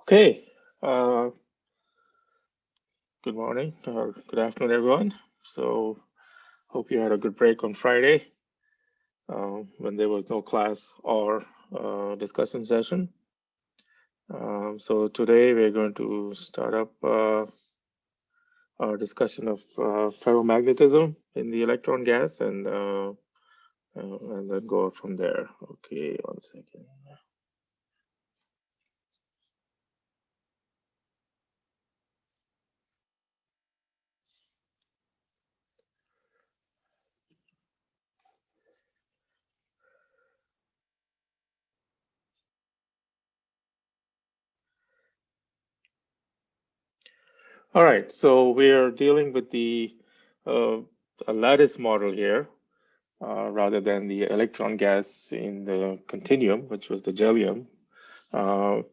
Okay. Good morning or good afternoon, everyone. So, hope you had a good break on Friday when there was no class or discussion session. So today we're going to start up our discussion of ferromagnetism in the electron gas and then go from there. Okay, 1 second. All right, so we're dealing with the a lattice model here rather than the electron gas in the continuum, which was the gellium. So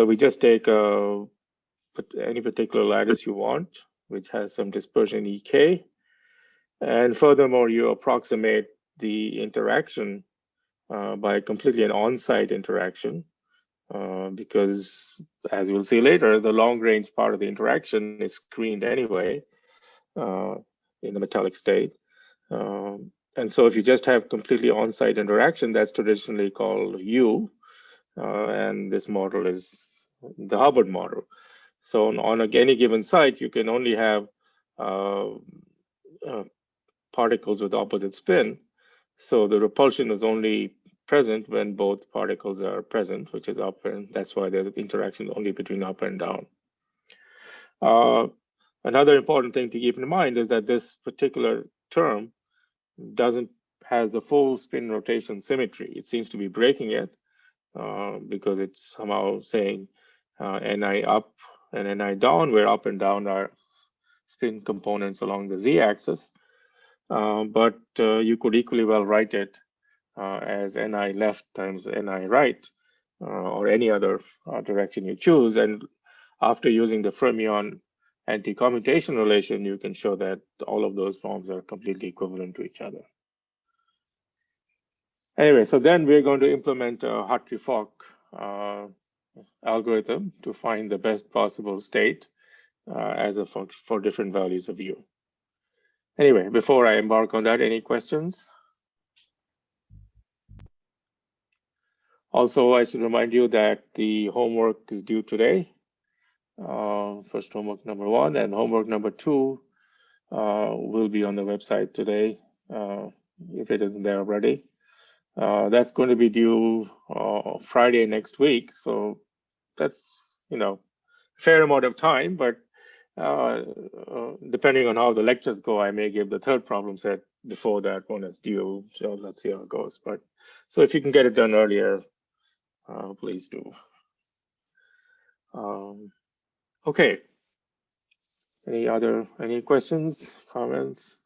we just take any particular lattice you want, which has some dispersion EK. And furthermore, you approximate the interaction by completely an on-site interaction. Because as we'll see later, the long-range part of the interaction is screened anyway in the metallic state. And so if you just have completely on-site interaction, that's traditionally called U. And this model is the Hubbard model. So on any given site, you can only have particles with opposite spin. So the repulsion is only present when both particles are present, which is up, and that's why there's interaction only between up and down. Another important thing to keep in mind is that this particular term doesn't have the full spin rotation symmetry. It seems to be breaking it because it's somehow saying Ni up and Ni down, where up and down are spin components along the z-axis. But you could equally well write it as Ni left times Ni right, or any other direction you choose. And after using the fermion anti-commutation relation, you can show that all of those forms are completely equivalent to each other. Anyway, so then we're going to implement a Hartree-Fock algorithm to find the best possible state as a function for different values of U. Anyway, before I embark on that, any questions? Also, I should remind you that the homework is due today. First homework number 1 and homework number 2 will be on the website today if it isn't there already. That's going to be due Friday next week, so that's a fair amount of time, but depending on how the lectures go, I may give the third problem set before that one is due, so let's see how it goes. But so if you can get it done earlier, please do. Okay. Any questions, comments?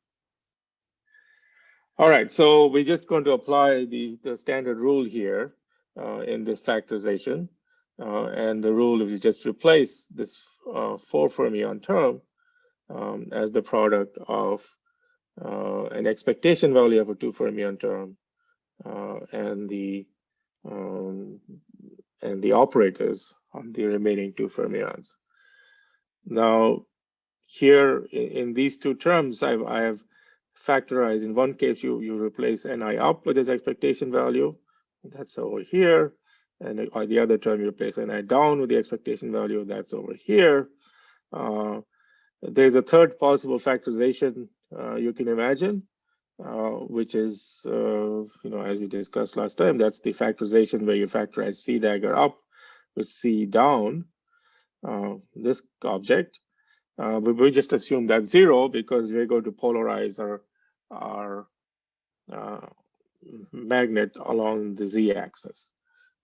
All right, so we're just going to apply the standard rule here in this factorization. And the rule is you just replace this 4 fermion term as the product of an expectation value of a 2 fermion term and the operators on the remaining 2 fermions. Now, here in these two terms, I have factorized. In one case, you replace Ni up with this expectation value. That's over here. And on the other term, you replace Ni down with the expectation value. That's over here. There's a third possible factorization you can imagine, which is, as we discussed last time, that's the factorization where you factorize C dagger up with C down, this object. But we just assume that's 0 because we're going to polarize our magnet along the z-axis.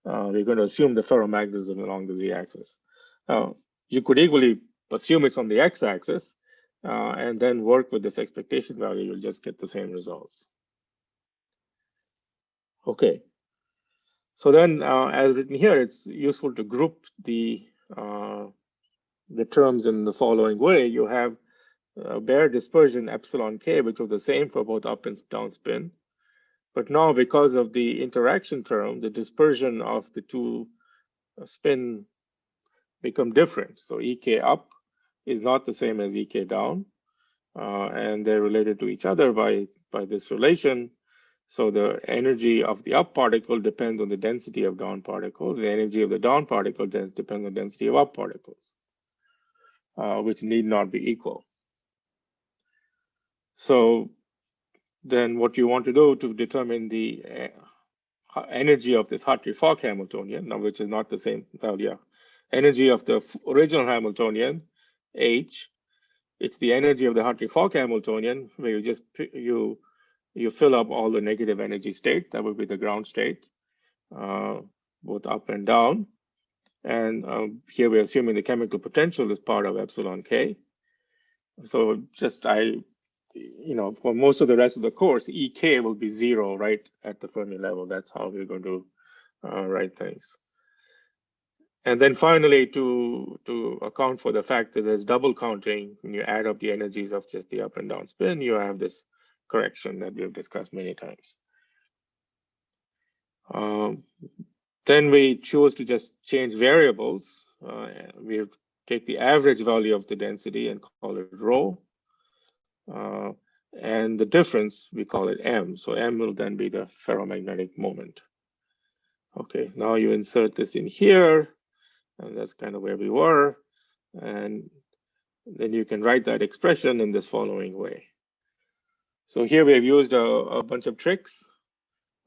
We're going to assume the ferromagnetism along the z-axis. You could equally assume it's on the x-axis and then work with this expectation value. You'll just get the same results. Okay. So then, as written here, it's useful to group the terms in the following way. You have bare dispersion epsilon k, which was the same for both up and down spin. But now, because of the interaction term, the dispersion of the two spin become different. So Ek up is not the same as Ek down, and they're related to each other by this relation. So the energy of the up particle depends on the density of down particles. The energy of the down particle depends on the density of up particles, which need not be equal. So then what you want to do to determine the energy of this Hartree-Fock Hamiltonian, now which is not the same, well, yeah, energy of the original Hamiltonian, H, it's the energy of the Hartree-Fock Hamiltonian, where you just you fill up all the negative energy states. That would be the ground state, both up and down. And here we're assuming the chemical potential is part of epsilon k. So just for most of the rest of the course, Ek will be 0 right at the Fermi level. That's how we're going to write things. And then finally, to account for the fact that there's double counting, when you add up the energies of just the up and down spin, you have this correction that we've discussed many times. Then we choose to just change variables. We take the average value of the density and call it rho. And the difference, we call it m. So m will then be the ferromagnetic moment. Okay, now you insert this in here, and that's kind of where we were. And then you can write that expression in this following way. So here we have used a bunch of tricks.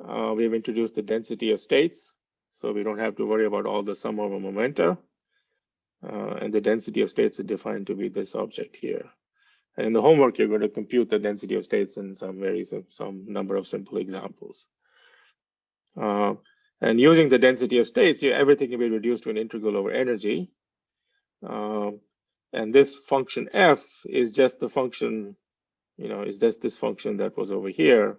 We've introduced the density of states, so we don't have to worry about all the sum over momenta. And the density of states is defined to be this object here. And in the homework, you're going to compute the density of states in some number of simple examples. And using the density of states, everything can be reduced to an integral over energy. And this function f is just the function, is just this function that was over here.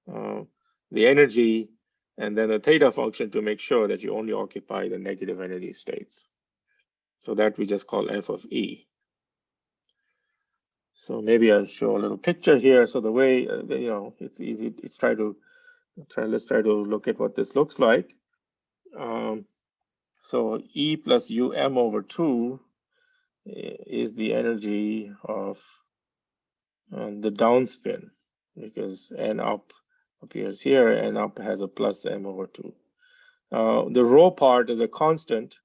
The energy, and then the theta function to make sure that you only occupy the negative energy states. So that we just call f of e. So maybe I'll show a little picture here. So the way, it's easy. Let's try to look at what this looks like. So E plus UM over 2 is the energy of the downspin, because N up appears here, and up has a plus M over 2. The rho part is a constant,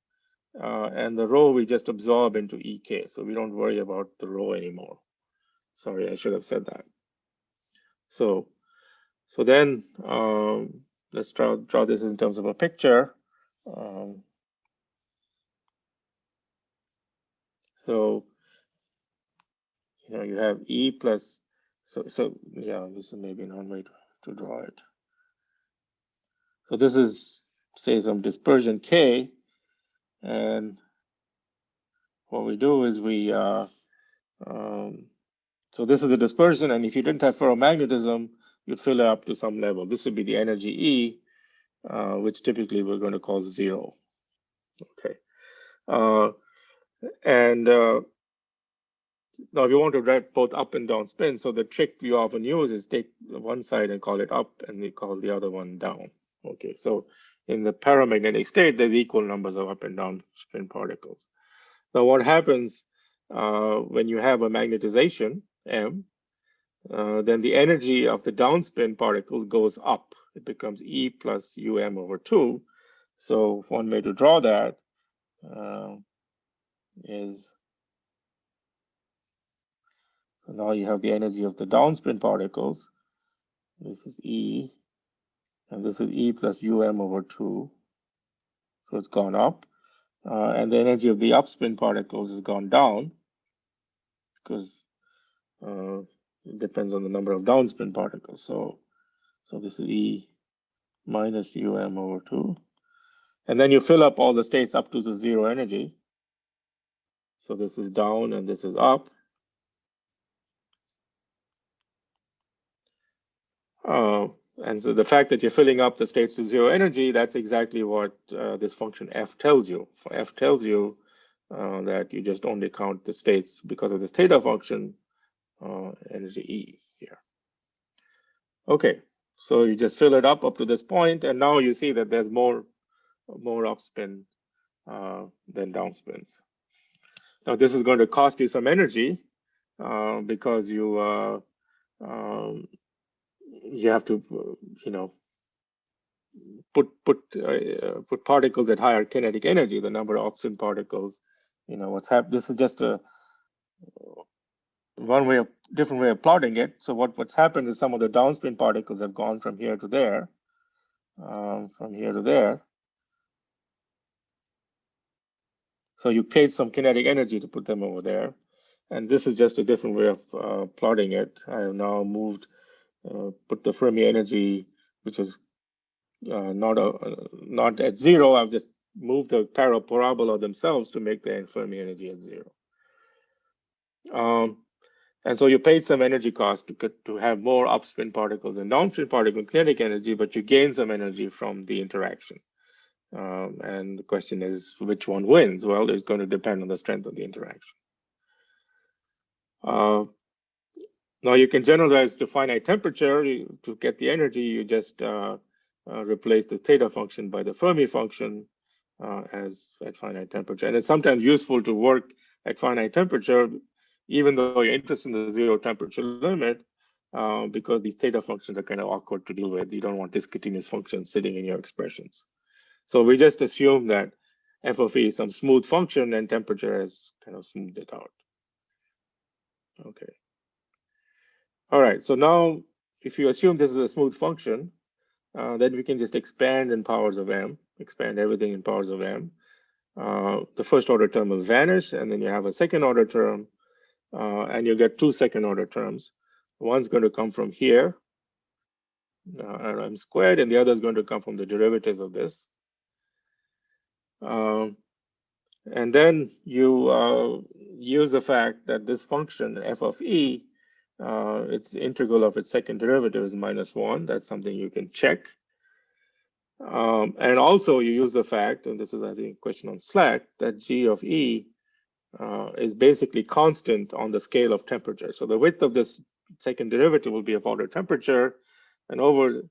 and the rho we just absorb into EK, so we don't worry about the rho anymore. Sorry, I should have said that. So then let's draw this in terms of a picture. So you have E plus, so yeah, this is maybe one way to draw it. So this is, say, some dispersion K, and what we do is we so this is the dispersion, and if you didn't have ferromagnetism, you'd fill it up to some level. This would be the energy E, which typically we're going to call 0. Okay. And now if you want to write both up and down spin, so the trick we often use is take one side and call it up, and we call the other one down. Okay, so in the paramagnetic state, there's equal numbers of up and down spin particles. Now what happens when you have a magnetization, M, then the energy of the downspin particles goes up. It becomes E plus UM over 2. So one way to draw that is, so now you have the energy of the downspin particles. This is E, and this is E plus UM over 2. So it's gone up. And the energy of the upspin particles has gone down, because it depends on the number of downspin particles. So this is E minus UM over 2. And then you fill up all the states up to the 0 energy. So this is down and this is up. And so the fact that you're filling up the states to 0 energy, that's exactly what this function f tells you. F tells you that you just only count the states because of this theta function energy E here. Okay, so you just fill it up to this point, and now you see that there's more upspin than downspins. Now this is going to cost you some energy because you have to put particles at higher kinetic energy, the number of upspin particles. What's happened. This is just a different way of plotting it. So what's happened is some of the downspin particles have gone from here to there, from here to there. So you paid some kinetic energy to put them over there. And this is just a different way of plotting it. I have now put the Fermi energy, which is not at zero. I've just moved the parabola themselves to make the Fermi energy at zero. And so you paid some energy cost to have more upspin particles and downspin particle kinetic energy, but you gain some energy from the interaction. And the question is, which one wins? Well, it's going to depend on the strength of the interaction. Now you can generalize to finite temperature. To get the energy, you just replace the theta function by the Fermi function as at finite temperature. And it's sometimes useful to work at finite temperature, even though you're interested in the zero temperature limit, because these theta functions are kind of awkward to deal with. You don't want discontinuous functions sitting in your expressions. So we just assume that f of e is some smooth function and temperature has kind of smoothed it out. Okay. All right, so now if you assume this is a smooth function, then we can just expand in powers of m, expand everything in powers of m. The first order term will vanish, and then you have a second order term, and you get two second order terms. One's going to come from here, m squared, and the other is going to come from the derivatives of this. And then you use the fact that this function, f of e, its integral of its second derivative is -1. That's something you can check. And also you use the fact, and this is, I think, a question on Slack, that g of e is basically constant on the scale of temperature. So the width of this second derivative will be of order temperature, and over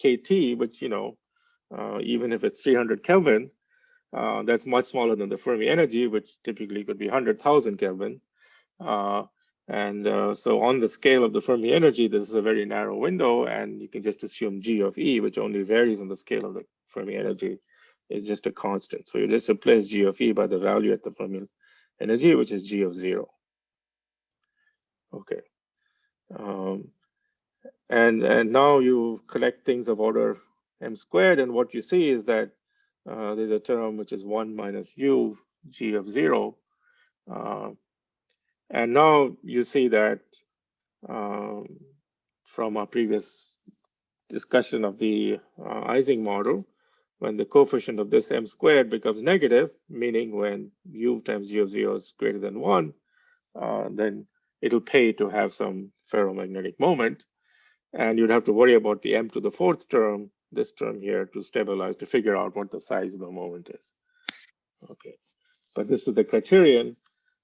kT, which, even if it's 300 Kelvin, that's much smaller than the Fermi energy, which typically could be 100,000 Kelvin. So on the scale of the Fermi energy, this is a very narrow window, and you can just assume g of e, which only varies on the scale of the Fermi energy, is just a constant. So you just replace g of e by the value at the Fermi energy, which is g of 0. Okay. And now you collect things of order m squared, and what you see is that there's a term which is 1 minus u g of 0. And now you see that from our previous discussion of the Ising model, when the coefficient of this m squared becomes negative, meaning when u times g of 0 is greater than 1, then it'll pay to have some ferromagnetic moment. And you'd have to worry about the m to the fourth term, this term here, to stabilize, to figure out what the size of the moment is. Okay, but this is the criterion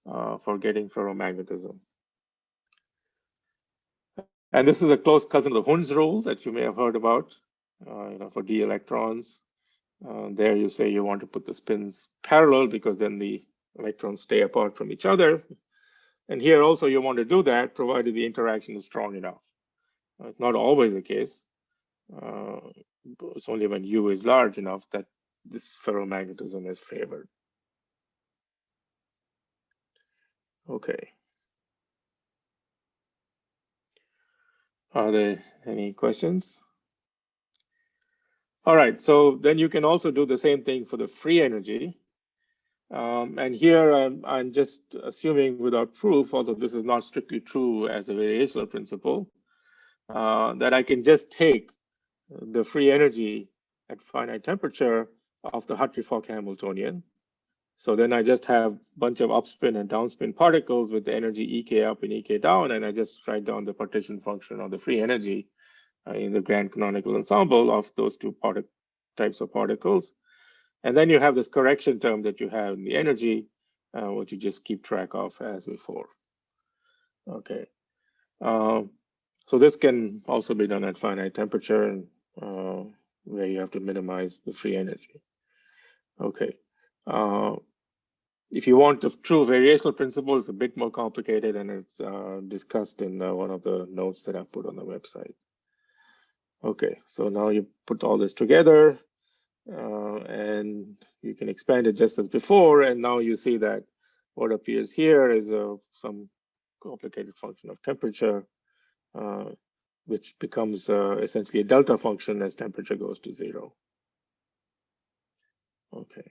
for getting ferromagnetism. And this is a close cousin of the Hund's rule that you may have heard about, for d electrons. There you say you want to put the spins parallel because then the electrons stay apart from each other. And here also you want to do that provided the interaction is strong enough. It's not always the case. It's only when U is large enough that this ferromagnetism is favored. Okay. Are there any questions? All right, so then you can also do the same thing for the free energy. And here I'm just assuming without proof, although this is not strictly true as a variational principle, that I can just take the free energy at finite temperature of the Hartree-Fock Hamiltonian. So then I just have a bunch of upspin and downspin particles with the energy Ek up and Ek down, and I just write down the partition function of the free energy in the grand canonical ensemble of those two types of particles. And then you have this correction term that you have in the energy, which you just keep track of as before. Okay. So this can also be done at finite temperature, and where you have to minimize the free energy. Okay. If you want the true variational principle, it's a bit more complicated, and it's discussed in one of the notes that I put on the website. Okay, so now you put all this together, and you can expand it just as before, and now you see that what appears here is some complicated function of temperature, which becomes essentially a delta function as temperature goes to 0. Okay.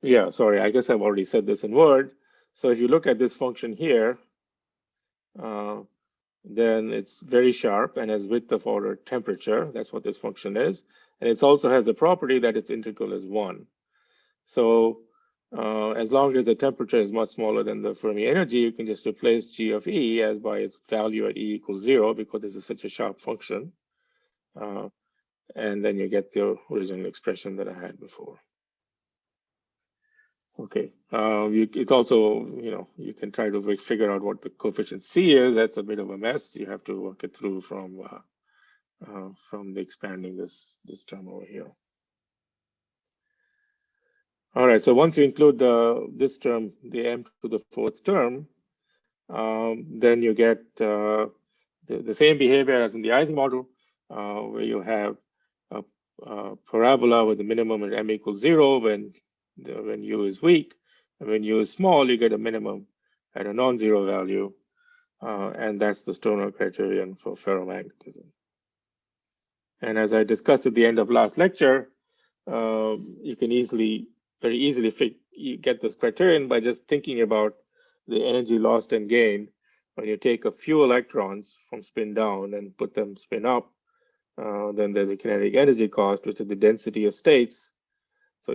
Yeah, sorry, I guess I've already said this in Word. So if you look at this function here, then it's very sharp and has width of order temperature. That's what this function is. And it also has the property that its integral is 1. So as long as the temperature is much smaller than the Fermi energy, you can just replace g of E as by its value at E equals 0, because this is such a sharp function. And then you get the original expression that I had before. Okay, it's also, you can try to figure out what the coefficient C is. That's a bit of a mess. You have to work it through from the expanding this term over here. All right, so once you include this term, the m to the 4th term, then you get the same behavior as in the Ising model, where you have a parabola with the minimum at m equals 0 when u is weak, and when u is small, you get a minimum at a non-zero value, and that's the Stoner criterion for ferromagnetism. And as I discussed at the end of last lecture, you can very easily get this criterion by just thinking about the energy lost and gained when you take a few electrons from spin down and put them spin up. Then there's a kinetic energy cost, which is the density of states. So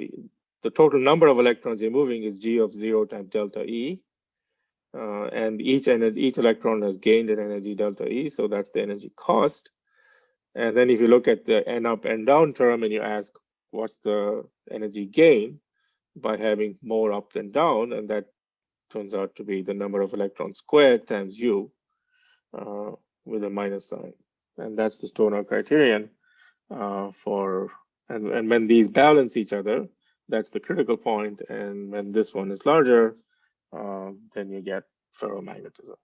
the total number of electrons you're moving is g of 0 times delta E. And each electron has gained an energy delta E, so that's the energy cost. And then if you look at the n up and down term and you ask what's the energy gain by having more up than down, and that turns out to be the number of electrons squared times u with a minus sign. And that's the Stoner criterion and when these balance each other, that's the critical point. And when this one is larger, then you get ferromagnetism.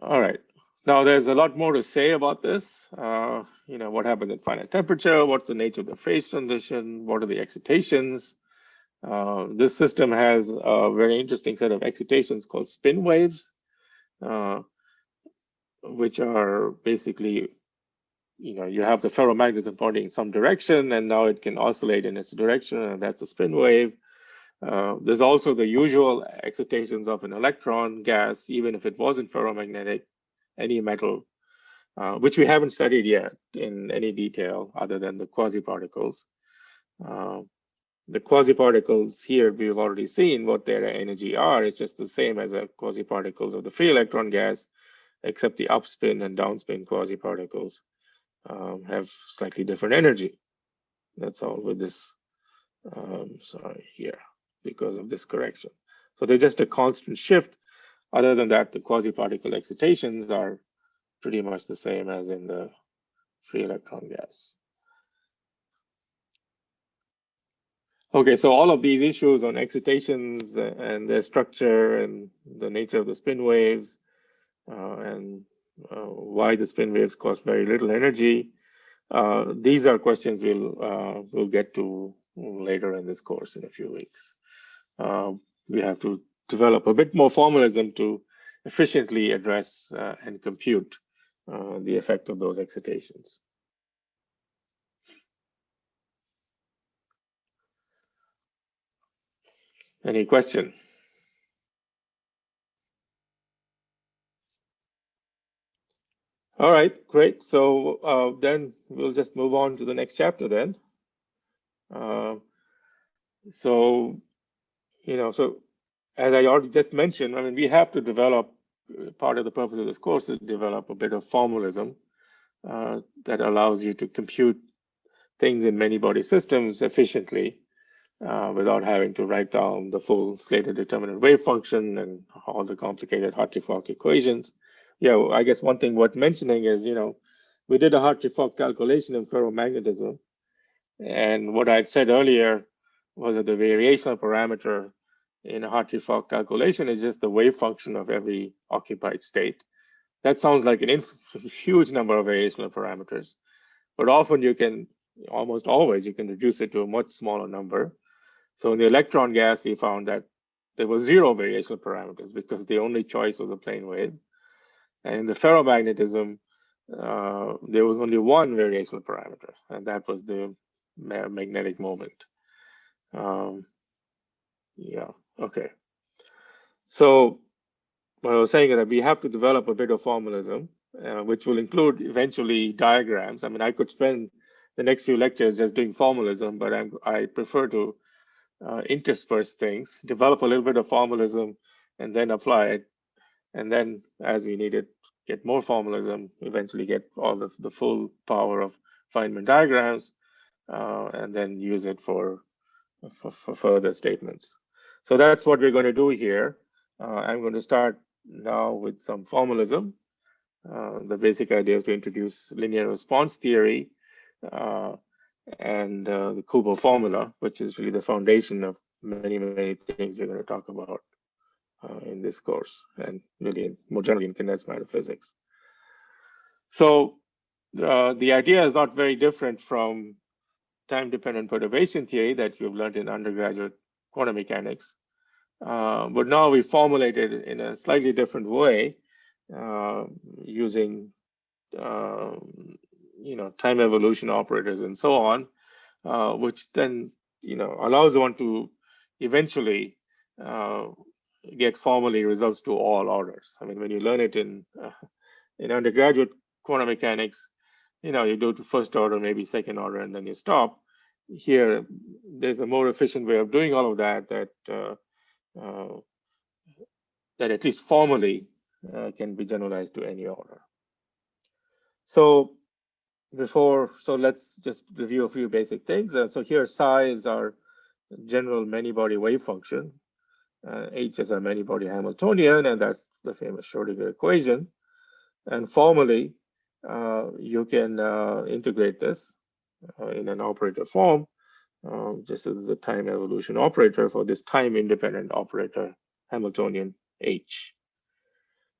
All right. Now there's a lot more to say about this. What happens at finite temperature? What's the nature of the phase transition? What are the excitations? This system has a very interesting set of excitations called spin waves, which are basically, you have the ferromagnetism pointing in some direction, and now it can oscillate in its direction, and that's a spin wave. There's also the usual excitations of an electron gas, even if it wasn't ferromagnetic, any metal, which we haven't studied yet in any detail other than the quasi-particles. The quasi-particles here, we've already seen what their energy are. It's just the same as the quasi-particles of the free electron gas, except the upspin and downspin quasi-particles have slightly different energy. That's all with this, sorry, here, because of this correction. So they're just a constant shift. Other than that, the quasi-particle excitations are pretty much the same as in the free electron gas. Okay, so all of these issues on excitations and their structure and the nature of the spin waves and why the spin waves cost very little energy, these are questions we'll get to later in this course in a few weeks. We have to develop a bit more formalism to efficiently address and compute the effect of those excitations. Any question? All right, great. So then we'll just move on to the next chapter then. So as I already just mentioned, I mean, we have to develop, part of the purpose of this course is to develop a bit of formalism that allows you to compute things in many body systems efficiently. without having to write down the full slated determinant wave function and all the complicated Hartree-Fock equations. Yeah, I guess one thing worth mentioning is, we did a Hartree-Fock calculation in ferromagnetism. And what I had said earlier was that the variational parameter in a Hartree-Fock calculation is just the wave function of every occupied state. That sounds like an huge number of variational parameters, but often almost always, you can reduce it to a much smaller number. So in the electron gas, we found that there was 0 variational parameters because the only choice was a plane wave. And in the ferromagnetism, there was only one variational parameter, and that was the magnetic moment. Yeah, okay. So what I was saying is that we have to develop a bit of formalism, which will include eventually diagrams. I mean, I could spend the next few lectures just doing formalism, but I prefer to intersperse things, develop a little bit of formalism, and then apply it. And then, as we need it, get more formalism, eventually get all of the full power of Feynman diagrams, and then use it for further statements. So that's what we're going to do here. I'm going to start now with some formalism. The basic idea is to introduce linear response theory and the Kubo formula, which is really the foundation of many, many things we're going to talk about in this course, and really more generally in condensed matter physics. So the idea is not very different from time-dependent perturbation theory that you've learned in undergraduate quantum mechanics. But now we formulate it in a slightly different way using time evolution operators and so on, which then allows one to eventually get formally results to all orders. I mean, when you learn it in undergraduate quantum mechanics, you go to first order, maybe second order, and then you stop. Here, there's a more efficient way of doing all of that that at least formally can be generalized to any order. So let's just review a few basic things. So here, psi is our general many-body wave function. H is our many-body Hamiltonian, and that's the famous Schrödinger equation. And formally, you can integrate this in an operator form, just as the time evolution operator for this time-independent operator Hamiltonian H.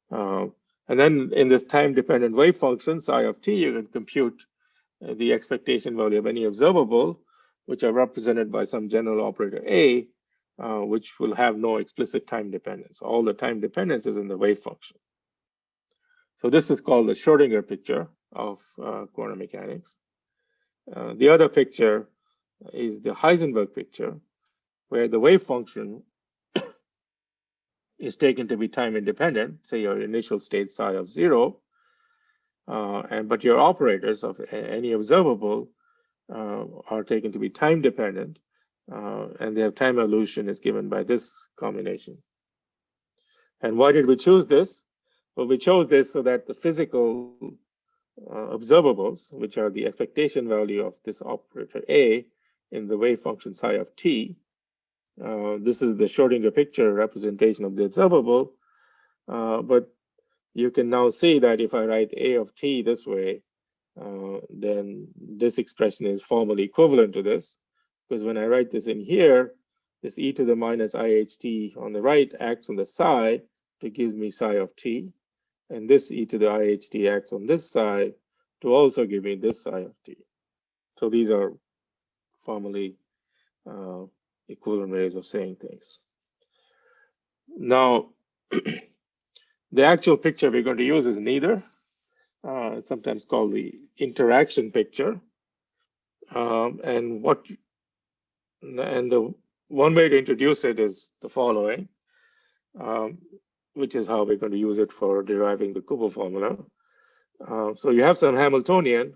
And then in this time-dependent wave function, psi of t, you can compute the expectation value of any observable, which are represented by some general operator A, which will have no explicit time dependence. All the time dependence is in the wave function. So this is called the Schrödinger picture of quantum mechanics. The other picture is the Heisenberg picture, where the wave function is taken to be time independent, say your initial state psi of 0, but your operators of any observable are taken to be time dependent, and their time evolution is given by this combination. And why did we choose this? Well, we chose this so that the physical observables, which are the expectation value of this operator A in the wave function psi of t, this is the Schrödinger picture representation of the observable, but you can now see that if I write A of t this way, then this expression is formally equivalent to this, because when I write this in here, this e to the minus iht on the right acts on the side to give me psi of t, and this e to the iht acts on this side to also give me this psi of t. So these are formally equivalent ways of saying things. Now, the actual picture we're going to use is neither. It's sometimes called the interaction picture. And the one way to introduce it is the following, which is how we're going to use it for deriving the Kubo formula. So you have some Hamiltonian,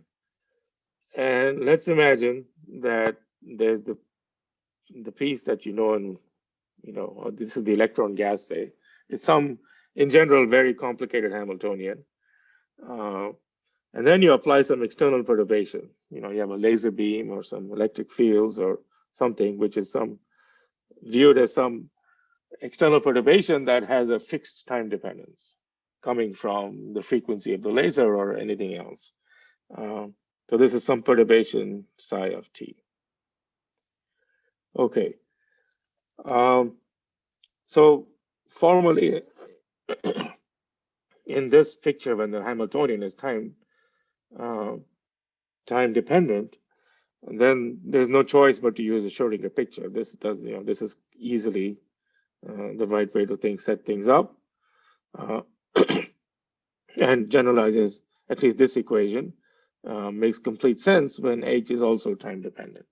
and let's imagine that there's the piece that and this is the electron gas, say. It's some, in general, very complicated Hamiltonian. And then you apply some external perturbation. You have a laser beam or some electric fields or something which is viewed as some external perturbation that has a fixed time dependence coming from the frequency of the laser or anything else. So this is some perturbation psi of t. Okay. So formally, in this picture, when the Hamiltonian is time dependent, then there's no choice but to use the Schrodinger picture. This is easily the right way to set things up, and generalizes at least this equation. Makes complete sense when H is also time dependent.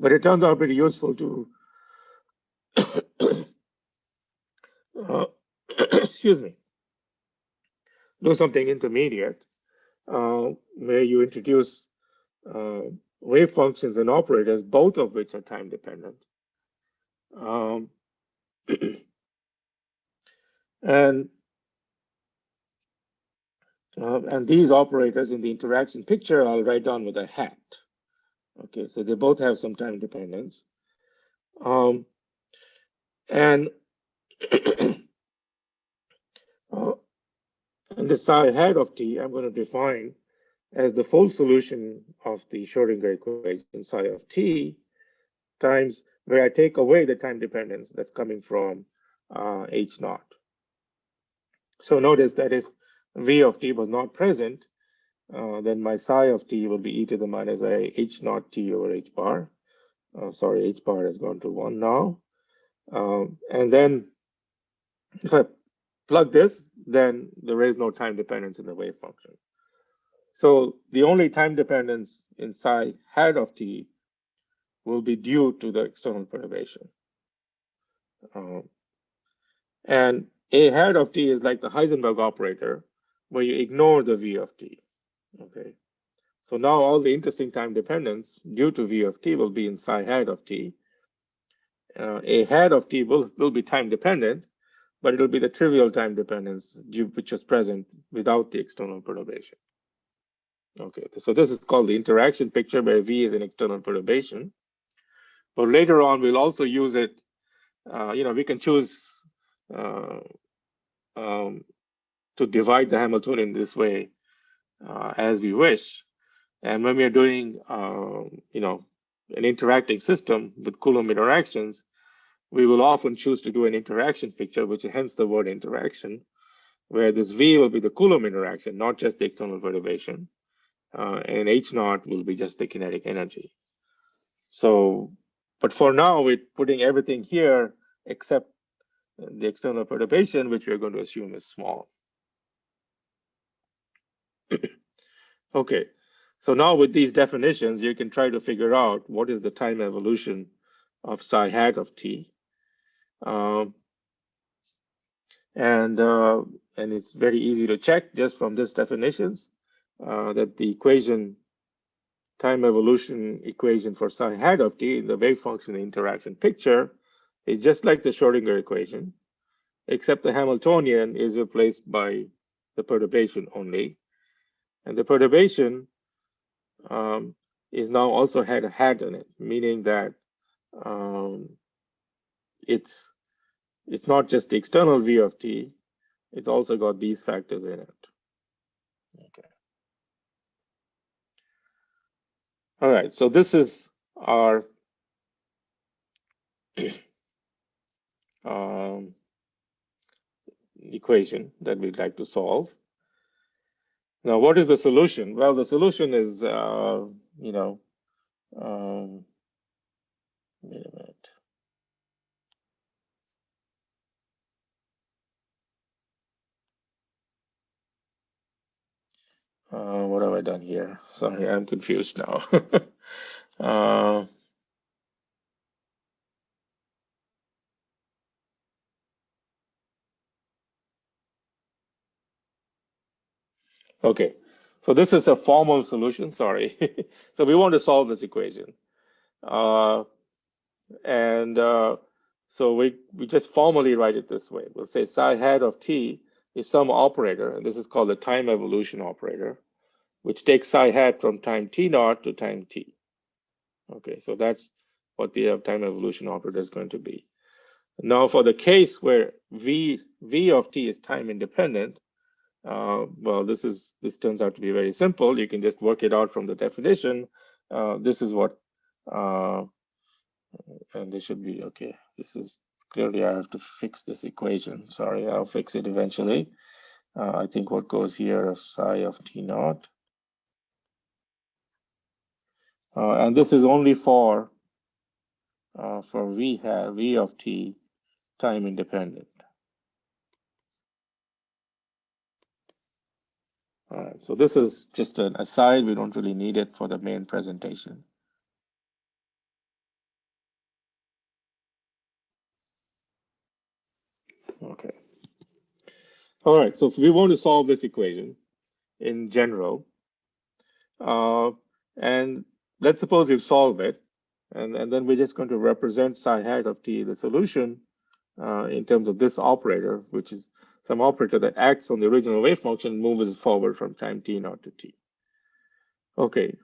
But it turns out pretty useful to excuse me, do something intermediate where you introduce wave functions and operators, both of which are time dependent. And these operators in the interaction picture, I'll write down with a hat. Okay, so they both have some time dependence. And the psi hat of t, I'm going to define as the full solution of the Schrodinger equation psi of t times where I take away the time dependence that's coming from h naught. So notice that if v of t was not present, then my psi of t will be e to the minus I h naught t over h bar. Sorry, h bar has gone to 1 now. And then if I plug this, then there is no time dependence in the wave function. So the only time dependence in psi hat of t will be due to the external perturbation. And a hat of t is like the Heisenberg operator, where you ignore the v of t. Okay. So now all the interesting time dependence due to v of t will be in psi hat of t. A hat of t will be time dependent, but it will be the trivial time dependence which is present without the external perturbation. Okay, so this is called the interaction picture where v is an external perturbation. But later on, we'll also use it. We can choose to divide the Hamiltonian this way as we wish. And when we are doing, an interacting system with Coulomb interactions, we will often choose to do an interaction picture, which is hence the word interaction, where this V will be the Coulomb interaction, not just the external perturbation, and H naught will be just the kinetic energy. So, but for now, we're putting everything here except the external perturbation, which we're going to assume is small. Okay, so now with these definitions, you can try to figure out what is the time evolution of psi hat of t. And it's very easy to check just from these definitions that the time evolution equation for psi hat of t in the wave function interaction picture is just like the Schrodinger equation, except the Hamiltonian is replaced by the perturbation only. And the perturbation is now also had a hat in it, meaning that it's not just the external v of t, it's also got these factors in it. Okay. All right, so this is our equation that we'd like to solve. Now, what is the solution? Well, the solution is, wait a minute. What have I done here? Sorry, I'm confused now. Okay, so this is a formal solution, sorry. So we want to solve this equation. So we just formally write it this way. We'll say psi hat of t is some operator, and this is called the time evolution operator, which takes psi hat from time t naught to time t. Okay, so that's what the time evolution operator is going to be. Now, for the case where v of t is time independent, well, this turns out to be very simple. You can just work it out from the definition. This is what, and this should be okay. This is clearly, I have to fix this equation. Sorry, I'll fix it eventually. I think what goes here is psi of t naught. And this is only for v of t time independent. All right, so this is just an aside. We don't really need it for the main presentation. Okay. All right, so if we want to solve this equation in general, and let's suppose you solve it, and then we're just going to represent psi hat of t, the solution, in terms of this operator, which is some operator that acts on the original wave function, moves forward from time t naught to t. Okay,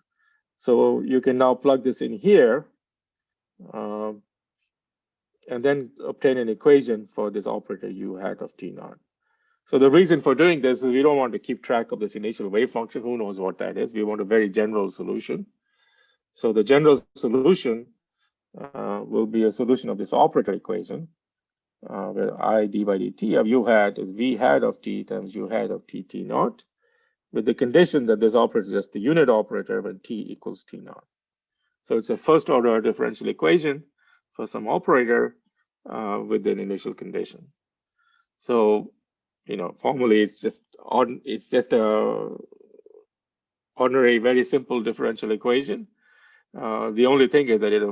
so you can now plug this in here, and then obtain an equation for this operator u hat of t naught. So the reason for doing this is we don't want to keep track of this initial wave function. Who knows what that is? We want a very general solution. So the general solution will be a solution of this operator equation, where I d by dt of u hat is v hat of t times u hat of t t naught, with the condition that this operator is just the unit operator when t equals t naught. So it's a first order differential equation for some operator with an initial condition. So, formally it's just a ordinary, very simple differential equation. The only thing is that it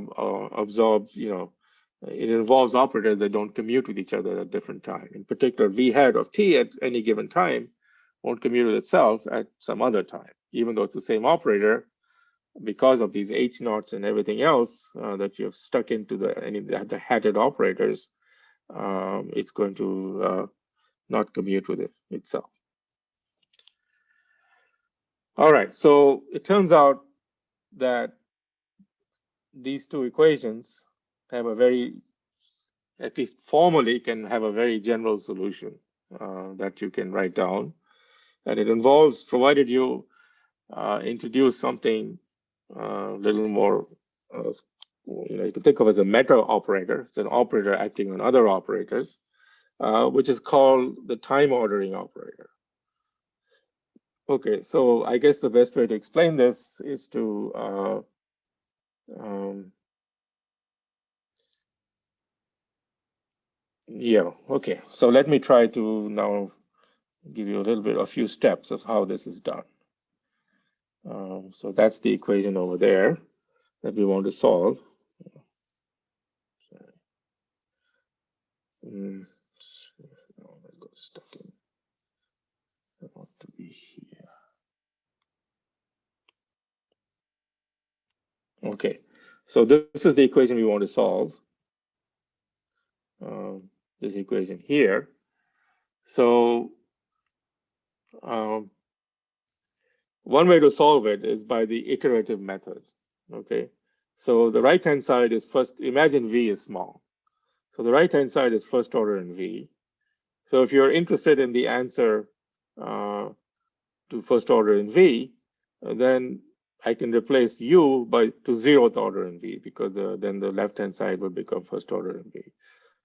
absorbs, it involves operators that don't commute with each other at different time. In particular, v hat of t at any given time won't commute with itself at some other time, even though it's the same operator. Because of these h naughts and everything else that you have stuck into the hatted operators, it's going to not commute with itself. All right, so it turns out that these two equations have a at least formally, can have a very general solution that you can write down. And it involves, provided you introduce something a little more, you can think of as a meta operator. It's an operator acting on other operators, which is called the time ordering operator. Okay, so I guess the best way to explain this is to okay. So let me try to now give you a few steps of how this is done. So that's the equation over there that we want to solve. I got stuck in. I want to be here. Okay, so this is the equation we want to solve. This equation here. So one way to solve it is by the iterative method. Okay, so the right-hand side is first. Imagine v is small. So the right-hand side is first order in v. So if you're interested in the answer to first order in v, then I can replace u to 0th order in v, because then the left-hand side would become first order in v.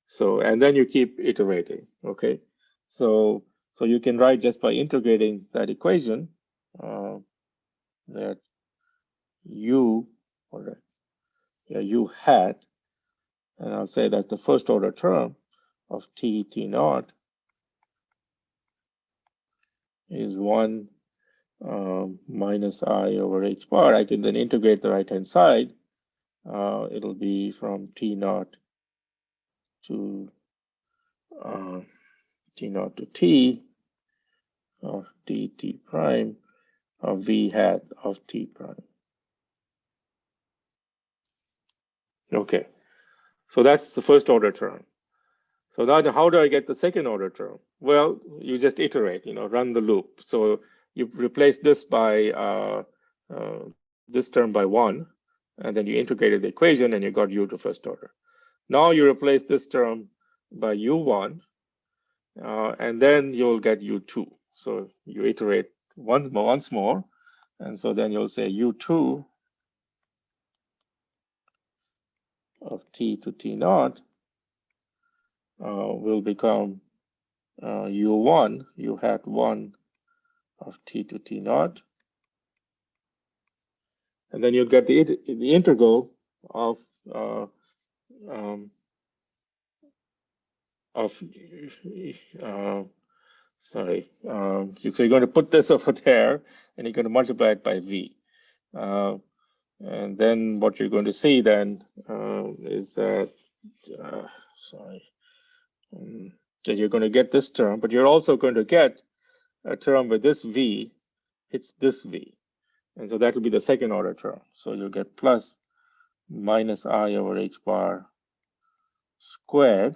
So, and then you keep iterating, okay? So you can write just by integrating that equation that u hat, and I'll say that's the first order term of t naught is 1 minus I over h bar. I can then integrate the right-hand side. It'll be from t naught to t of t prime of v hat of t prime. Okay, so that's the first order term. So now how do I get the second order term? Well, you just iterate, run the loop. So you replace this by this term by 1, and then you integrated the equation and you got u to first order. Now you replace this term by u1, and then you'll get u2. So you iterate once more, and so then you'll say u2 of t to t naught will become u1, u hat 1 of t to t naught. And then you'll get the integral of sorry. So you're going to put this over there, and you're going to multiply it by v. And then what you're going to see then is that, that you're going to get this term, but you're also going to get a term where this v hits this v. And so that will be the second order term. So you'll get plus minus I over h bar squared.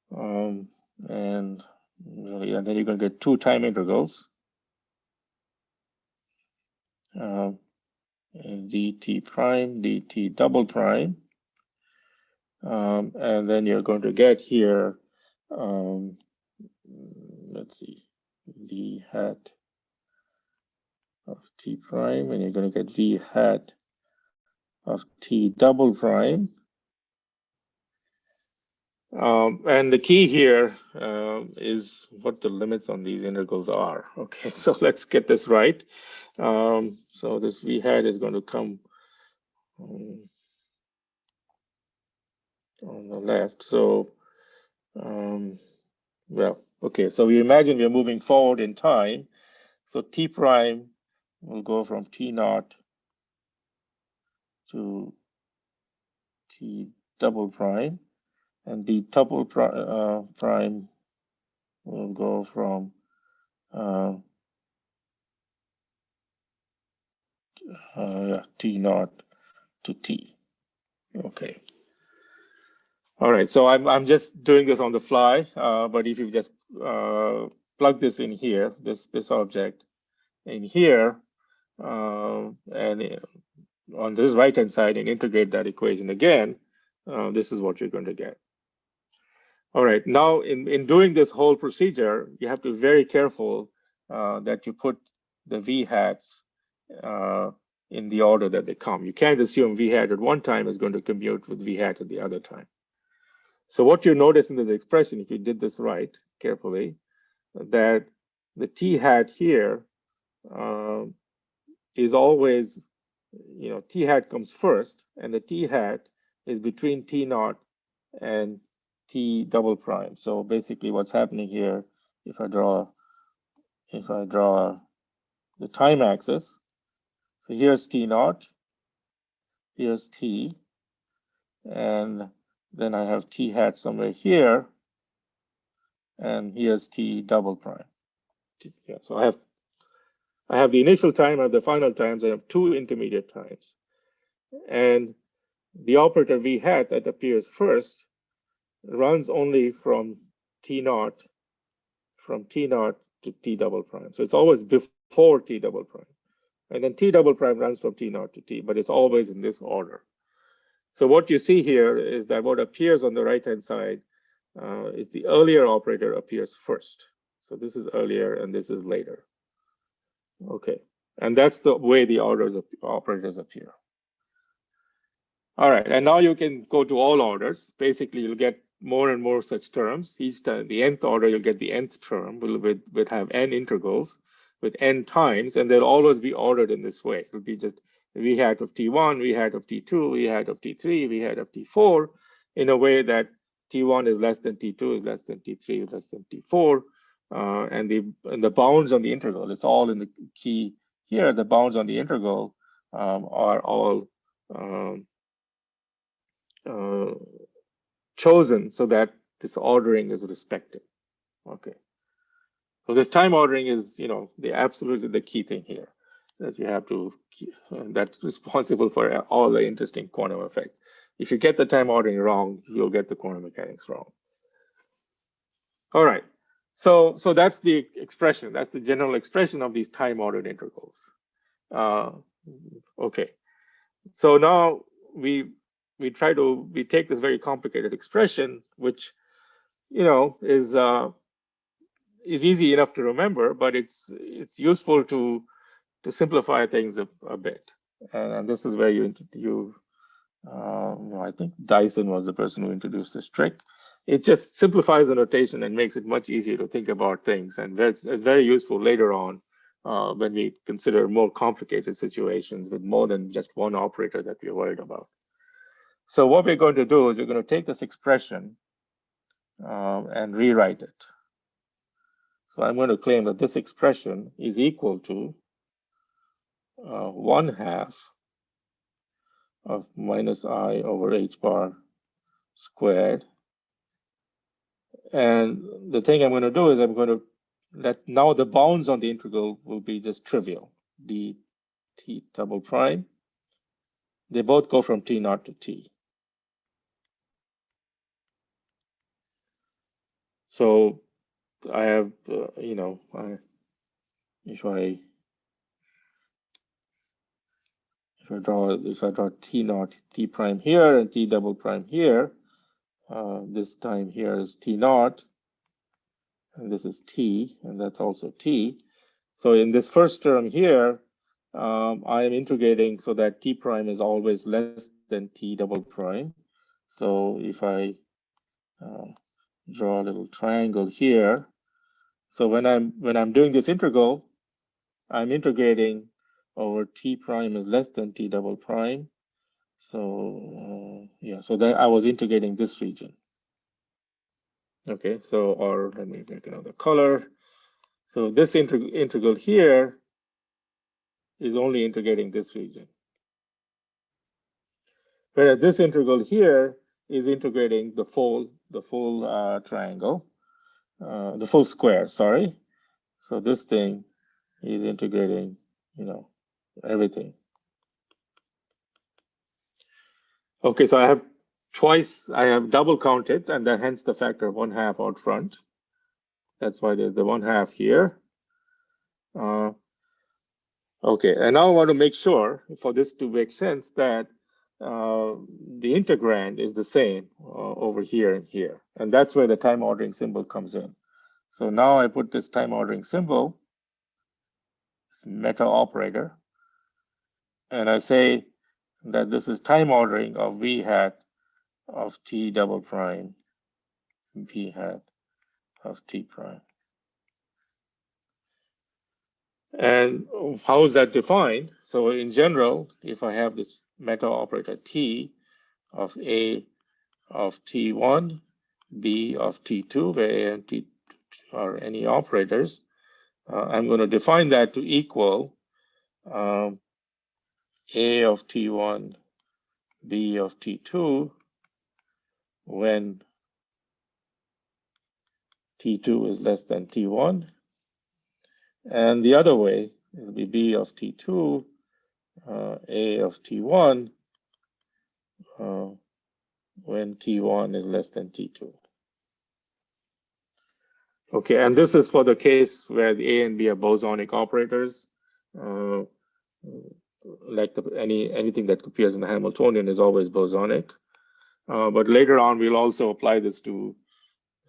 And then you're going to get 2 time integrals. And dt prime, dt double prime. And then you're going to get here, let's see, v hat of t prime, and you're going to get v hat of t double prime. And the key here is what the limits on these integrals are. Okay, so let's get this right. So this v hat is going to come on the left. So, well, okay, so we imagine we're moving forward in time. So t prime will go from t naught to t double prime, and the double prime will go from t naught to t. Okay. All right. So I'm just doing this on the fly, but if you just plug this in here, this object in here, and on this right-hand side, and integrate that equation again, this is what you're going to get. All right, now in doing this whole procedure, you have to be very careful that you put the v hats in the order that they come. You can't assume v hat at one time is going to commute with v hat at the other time. So what you notice in this expression, if you did this right carefully, that the t hat here is always, t hat comes first, and the t hat is between t naught and t double prime. So basically what's happening here, if I draw the time axis, so here's t naught, here's t, and then I have t hat somewhere here, and here's t double prime. Yeah, so I have the initial time, I have the final times, I have 2 intermediate times. And the operator v hat that appears first runs only from t naught to t double prime. So it's always before t double prime. And then t double prime runs from t naught to t, but it's always in this order. So what you see here is that what appears on the right-hand side is the earlier operator appears first. So this is earlier and this is later. Okay, and that's the way the operators appear. All right, and now you can go to all orders. Basically, you'll get more and more such terms. Each time, the nth order, you'll get the nth term will have n integrals with n times, and they'll always be ordered in this way. It'll be just v hat of t1, v hat of t2, v hat of t3, v hat of t4, in a way that t1 is less than t2, is less than t3, is less than t4, and the bounds on the integral, it's all in the key here. The bounds on the integral are all chosen so that this ordering is respected. Okay. So this time ordering is, absolutely the key thing here that you have to keep. That's responsible for all the interesting quantum effects. If you get the time ordering wrong, you'll get the quantum mechanics wrong. All right. So that's the expression. That's the general expression of these time-ordered integrals. Okay. So now we take this very complicated expression, which is easy enough to remember, but it's useful to simplify things a bit. And this is where I think Dyson was the person who introduced this trick. It just simplifies the notation and makes it much easier to think about things, and it's very useful later on when we consider more complicated situations with more than just one operator that we're worried about. So what we're going to do is we're going to take this expression and rewrite it. So I'm going to claim that this expression is equal to 1/2 of minus I over h bar squared. And the thing I'm going to do is I'm going to let now the bounds on the integral will be just trivial. dt double prime. They both go from t naught to t. So I have, if I draw t naught, t prime here and t double prime here, this time here is t naught, and this is t, and that's also t. So in this first term here, I am integrating so that t prime is always less than t double prime. So if I draw a little triangle here, so when I'm doing this integral, I'm integrating over t prime is less than t double prime. So yeah, so that I was integrating this region. Okay, so or let me make another color. So this integral here is only integrating this region. Whereas this integral here is integrating the full triangle, the full square, sorry. So this thing is integrating, everything. Okay, so I have double counted, and then hence the factor of 1/2 out front. That's why there's the 1/2 here. Okay, and now I want to make sure for this to make sense that the integrand is the same over here and here. And that's where the time ordering symbol comes in. So now I put this time ordering symbol, this meta operator, and I say that this is time ordering of v hat of t double prime, v hat of t prime. And how is that defined? So in general, if I have this meta operator t of a of t1, b of t2, where a and t are any operators, I'm going to define that to equal a of t1, b of t2, when t2 is less than t1. And the other way, it'll be b of t2, a of t1, when t1 is less than t2. Okay, and this is for the case where the a and b are bosonic operators. Like anything that appears in the Hamiltonian is always bosonic. But later on, we'll also apply this to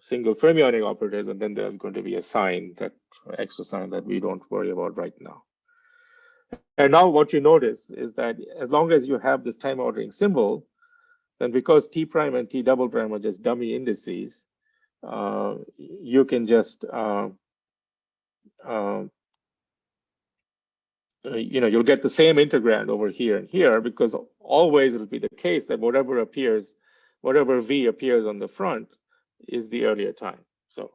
single fermionic operators, and then there's going to be a sign, that extra sign that we don't worry about right now. And now what you notice is that as long as you have this time ordering symbol, then because t prime and t double prime are just dummy indices, you can just you'll get the same integrand over here and here, because always it'll be the case that whatever v appears on the front is the earlier time. So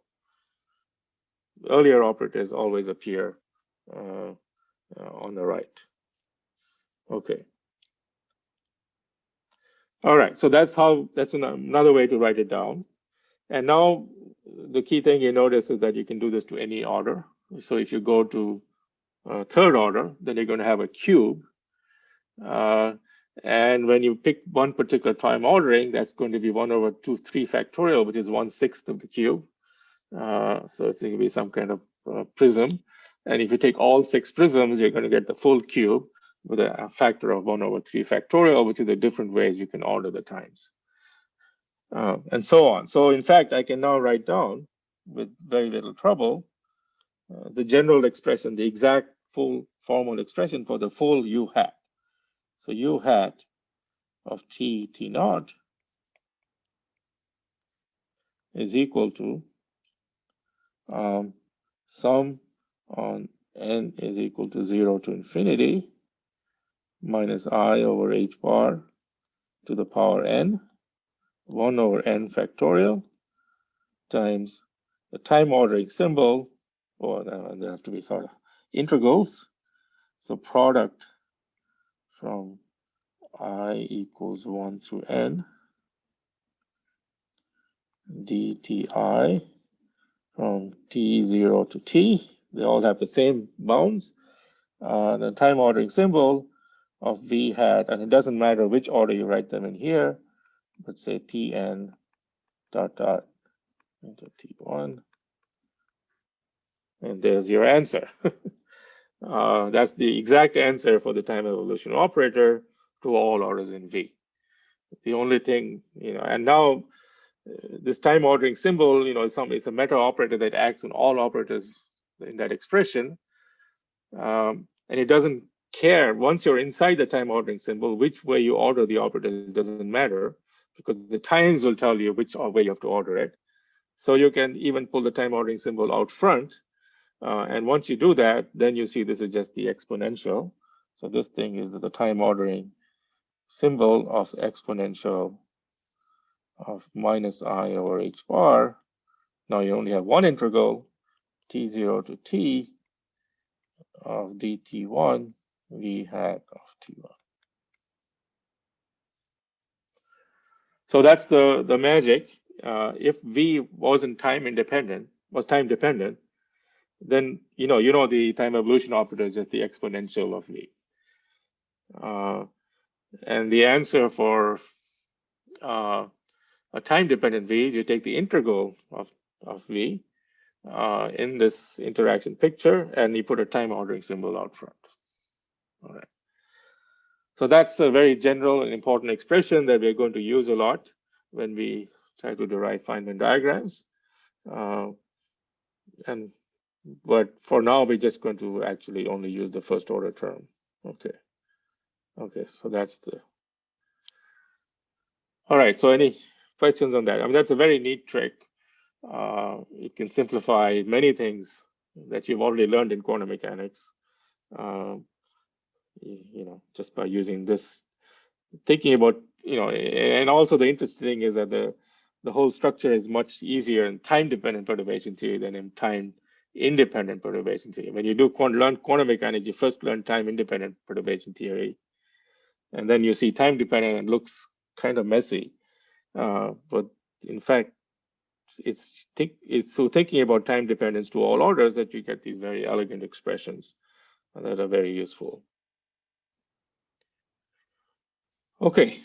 earlier operators always appear on the right. Okay. All right, so that's another way to write it down. And now the key thing you notice is that you can do this to any order. So if you go to third order, then you're going to have a cube. And when you pick one particular time ordering, that's going to be 1/2, 3 factorial, which is 1/6 of the cube. So it's going to be some kind of prism. And if you take all 6 prisms, you're going to get the full cube with a factor of 1/3 factorial, which is the different ways you can order the times. And so on. So in fact, I can now write down with very little trouble the general expression, the exact full formal expression for the full U hat. So U hat of T naught is equal to sum on n is equal to 0 to infinity minus I over h bar to the power n, 1 over n factorial times the time ordering symbol, or there have to be sort of integrals. So product from I equals 1 through n dti from t0 to t. They all have the same bounds. The time ordering symbol of v hat, and it doesn't matter which order you write them in here, let's say tn dot dot into t1, and there's your answer. That's the exact answer for the time evolution operator to all orders in v. The only thing, and now this time ordering symbol, it's a meta operator that acts on all operators in that expression. And it doesn't care, once you're inside the time ordering symbol, which way you order the operators doesn't matter, because the times will tell you which way you have to order it. So you can even pull the time ordering symbol out front. And once you do that, then you see this is just the exponential. So this thing is the time ordering symbol of exponential of minus I over h bar. Now you only have one integral, t0 to t of dt1 v hat of t1. So that's the magic. If v wasn't time independent, was time dependent, then you know the time evolution operator is just the exponential of v. And the answer for a time dependent v is you take the integral of v in this interaction picture, and you put a time ordering symbol out front. All right. So that's a very general and important expression that we're going to use a lot when we try to derive Feynman diagrams. But for now, we're just going to actually only use the first order term. Okay, so that's the. All right, so any questions on that? I mean, that's a very neat trick. It can simplify many things that you've already learned in quantum mechanics. Just by using this, thinking about, and also the interesting thing is that the whole structure is much easier in time-dependent perturbation theory than in time-independent perturbation theory. When you learn quantum mechanics, you first learn time-independent perturbation theory, and then you see time-dependent and it looks kind of messy. But in fact, it's through thinking about time dependence to all orders that you get these very elegant expressions that are very useful. Okay,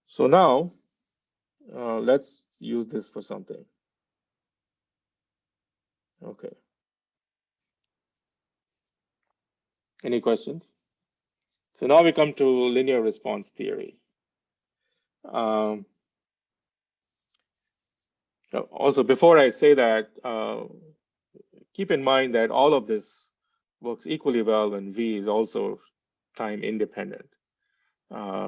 so now let's use this for something. Okay. Any questions? So now we come to linear response theory. Also, before I say that, keep in mind that all of this works equally well when V is also time independent.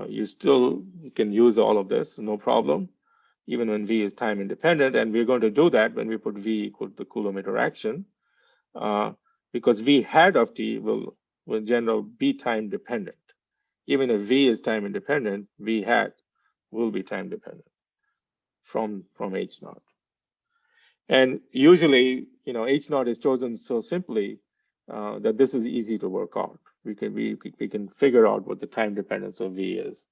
You still can use all of this, no problem, even when V is time independent. And we're going to do that when we put V equal to the Coulomb interaction, because V hat of T will in general be time dependent. Even if V is time independent, V hat will be time dependent from H naught. And usually, H naught is chosen so simply that this is easy to work out. We can figure out what the time dependence of V is,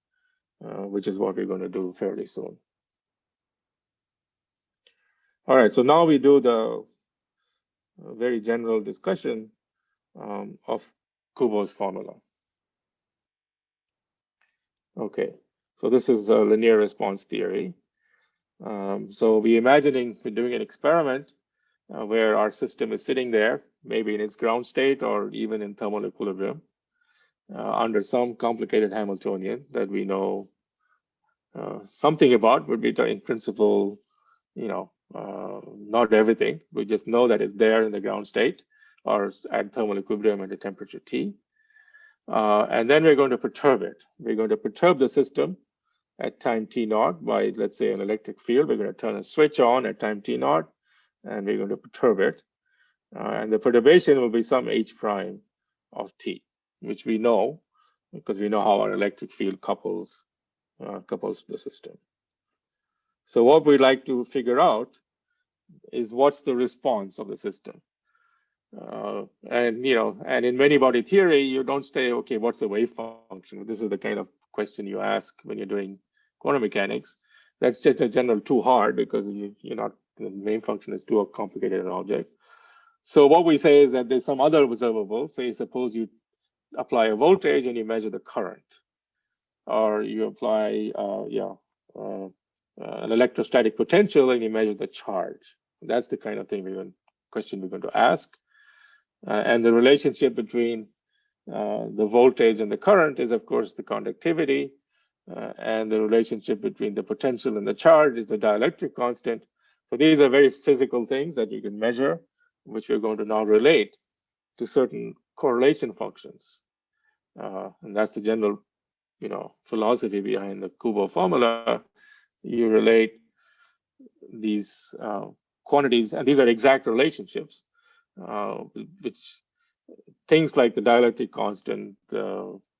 which is what we're going to do fairly soon. All right, so now we do the very general discussion of Kubo's formula. Okay, so this is a linear response theory. So we're doing an experiment where our system is sitting there, maybe in its ground state or even in thermal equilibrium, under some complicated Hamiltonian that we know something about, but we in principle, not everything. We just know that it's there in the ground state or at thermal equilibrium at a temperature T. And then we're going to perturb it. We're going to perturb the system at time T naught by, let's say, an electric field. We're going to turn a switch on at time T naught, and we're going to perturb it. And the perturbation will be some H prime of T, which we know because we know how our electric field couples the system. So what we'd like to figure out is what's the response of the system. And in many body theory, you don't say, okay, what's the wave function? This is the kind of question you ask when you're doing quantum mechanics. That's just a general too hard because you're not, the wave function is too complicated an object. So what we say is that there's some other observable. Say, suppose you apply a voltage and you measure the current, or you apply an electrostatic potential and you measure the charge. That's the kind of thing question we're going to ask. And the relationship between the voltage and the current is, of course, the conductivity. And the relationship between the potential and the charge is the dielectric constant. So these are very physical things that you can measure, which we're going to now relate to certain correlation functions. And that's the general, philosophy behind the Kubo formula. You relate these quantities, and these are exact relationships, which things like the dielectric constant,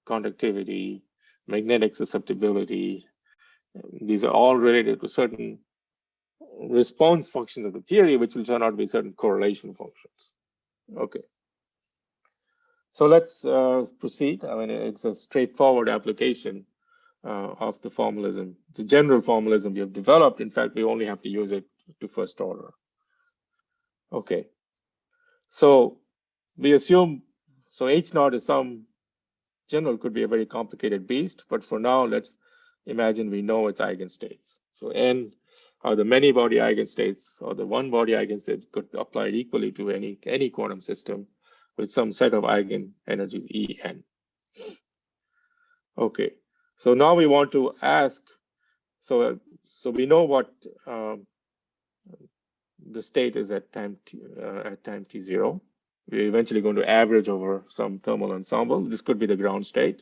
conductivity, magnetic susceptibility, these are all related to certain response functions of the theory, which will turn out to be certain correlation functions. Okay. So let's proceed. I mean, it's a straightforward application of the formalism. It's a general formalism we have developed. In fact, we only have to use it to first order. Okay. So we assume, so H naught is some general, could be a very complicated beast, but for now, let's imagine we know its eigenstates. So N are the many body eigenstates, or the one body eigenstate could be applied equally to any quantum system with some set of eigenenergies En. Okay, so now we want to ask, so we know what the state is at time t0. We're eventually going to average over some thermal ensemble. This could be the ground state.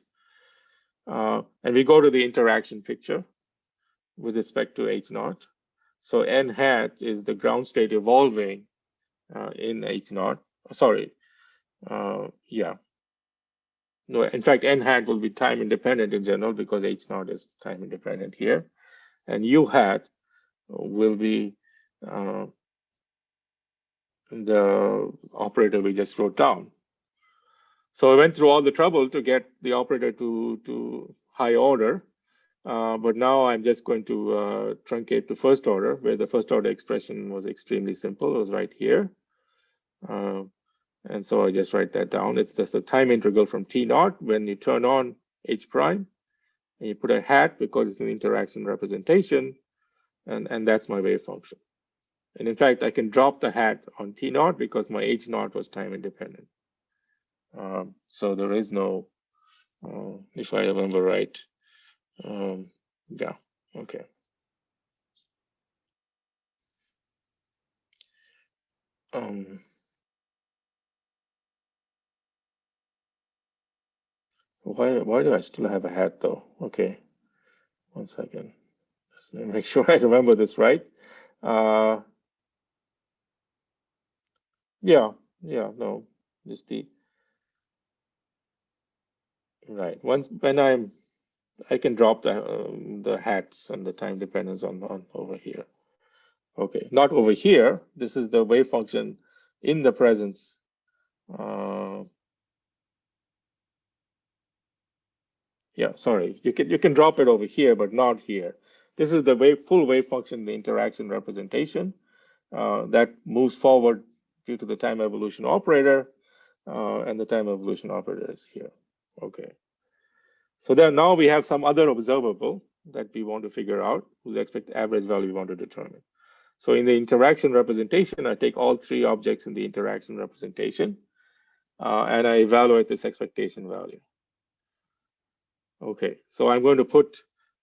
And we go to the interaction picture with respect to H naught. So N hat is the ground state evolving in H naught. Sorry. Yeah. No, in fact, N hat will be time independent in general because H naught is time independent here. And U hat will be the operator we just wrote down. So I went through all the trouble to get the operator to high order, but now I'm just going to truncate to first order, where the first order expression was extremely simple. It was right here. And so I just write that down. It's just the time integral from T naught when you turn on H prime, and you put a hat because it's an interaction representation, and that's my wave function. And in fact, I can drop the hat on T naught because my H naught was time independent. So there is no, if I remember right, yeah, okay. Why do I still have a hat though? Okay, 1 second. Just make sure I remember this right. Yeah, no, just the right. When I can drop the hats and the time dependence on over here. Okay, not over here. This is the wave function in the presence. Yeah, sorry. You can drop it over here, but not here. This is the full wave function, the interaction representation that moves forward due to the time evolution operator, and the time evolution operator is here. Okay. So then now we have some other observable that we want to figure out, whose average value we want to determine. So in the interaction representation, I take all three objects in the interaction representation, and I evaluate this expectation value. Okay, so I'm going to put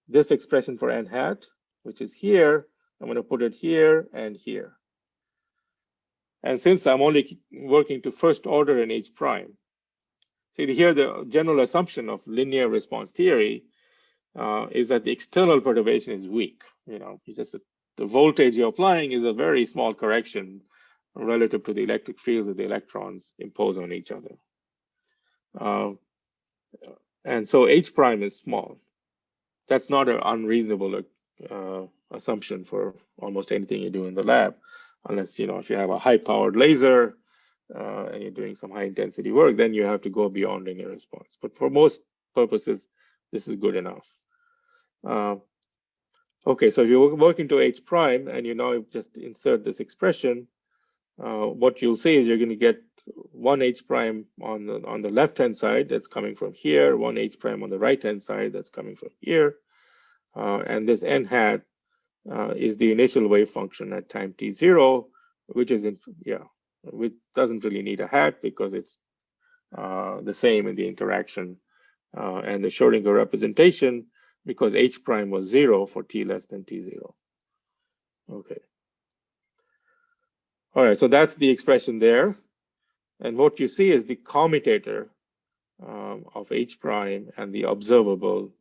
this expression for n hat, which is here. I'm going to put it here and here. And since I'm only working to first order in H prime, see here the general assumption of linear response theory is that the external perturbation is weak. It's just the voltage you're applying is a very small correction relative to the electric fields that the electrons impose on each other. And so H prime is small. That's not an unreasonable assumption for almost anything you do in the lab, unless if you have a high-powered laser and you're doing some high-intensity work, then you have to go beyond linear response. But for most purposes, this is good enough. Okay, so if you work into H prime and you now just insert this expression, what you'll see is you're going to get one H prime on the left-hand side that's coming from here, one H prime on the right-hand side that's coming from here, and this n hat is the initial wave function at time t0, which is which doesn't really need a hat because it's the same in the interaction, and the Schrodinger representation because H prime was 0 for t less than t0. Okay. All right, so that's the expression there. And what you see is the commutator of H prime and the observable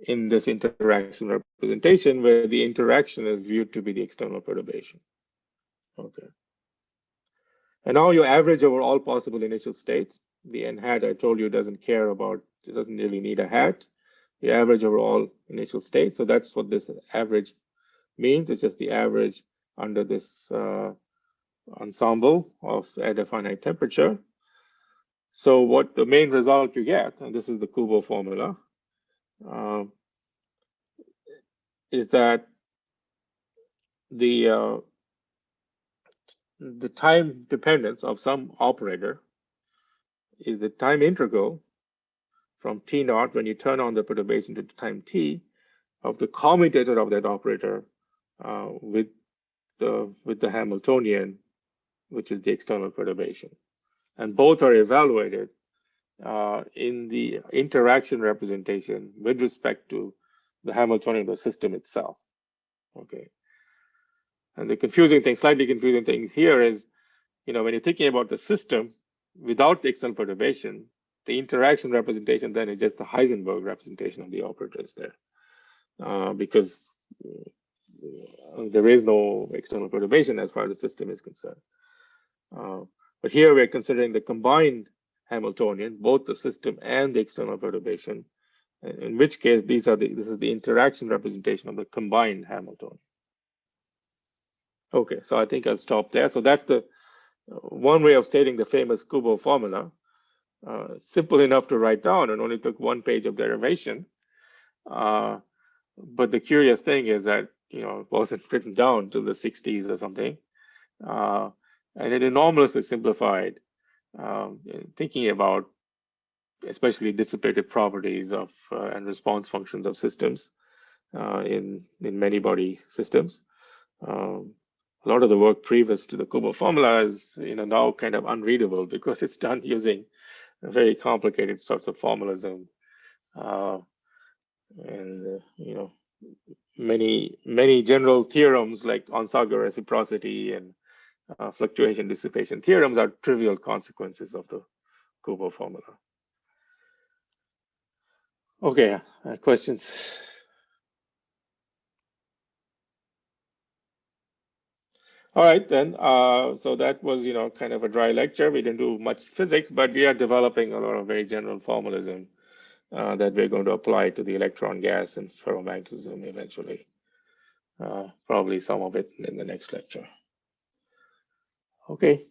in this interaction representation, where the interaction is viewed to be the external perturbation. Okay. And now you average over all possible initial states. The n hat I told you doesn't care about, it doesn't really need a hat. You average over all initial states. So that's what this average means. It's just the average under this ensemble at a finite temperature. So what the main result you get, and this is the Kubo formula, is that the time dependence of some operator is the time integral from t naught when you turn on the perturbation to time t of the commutator of that operator with the Hamiltonian, which is the external perturbation. And both are evaluated in the interaction representation with respect to the Hamiltonian of the system itself. Okay. And the slightly confusing thing here is, when you're thinking about the system without the external perturbation, the interaction representation then is just the Heisenberg representation of the operators there, because there is no external perturbation as far as the system is concerned. But here we're considering the combined Hamiltonian, both the system and the external perturbation, in which case this is the interaction representation of the combined Hamiltonian. Okay, so I think I'll stop there. So that's the one way of stating the famous Kubo formula. Simple enough to write down and only took one page of derivation. But the curious thing is that it wasn't written down till the 60s or something. And it enormously simplified thinking about especially dissipative properties of and response functions of systems in many body systems. A lot of the work previous to the Kubo formula is now kind of unreadable because it's done using very complicated sorts of formalism and many general theorems like Onsager reciprocity and fluctuation dissipation theorems are trivial consequences of the Kubo formula. Okay, questions? All right, then. So that was, kind of a dry lecture. We didn't do much physics, but we are developing a lot of very general formalism that we're going to apply to the electron gas and ferromagnetism eventually. Probably some of it in the next lecture. Okay,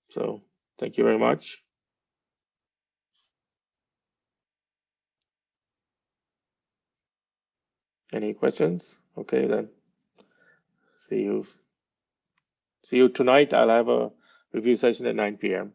so thank you very much. Any questions? Okay, then. See you tonight. I'll have a review session at 9 p.m.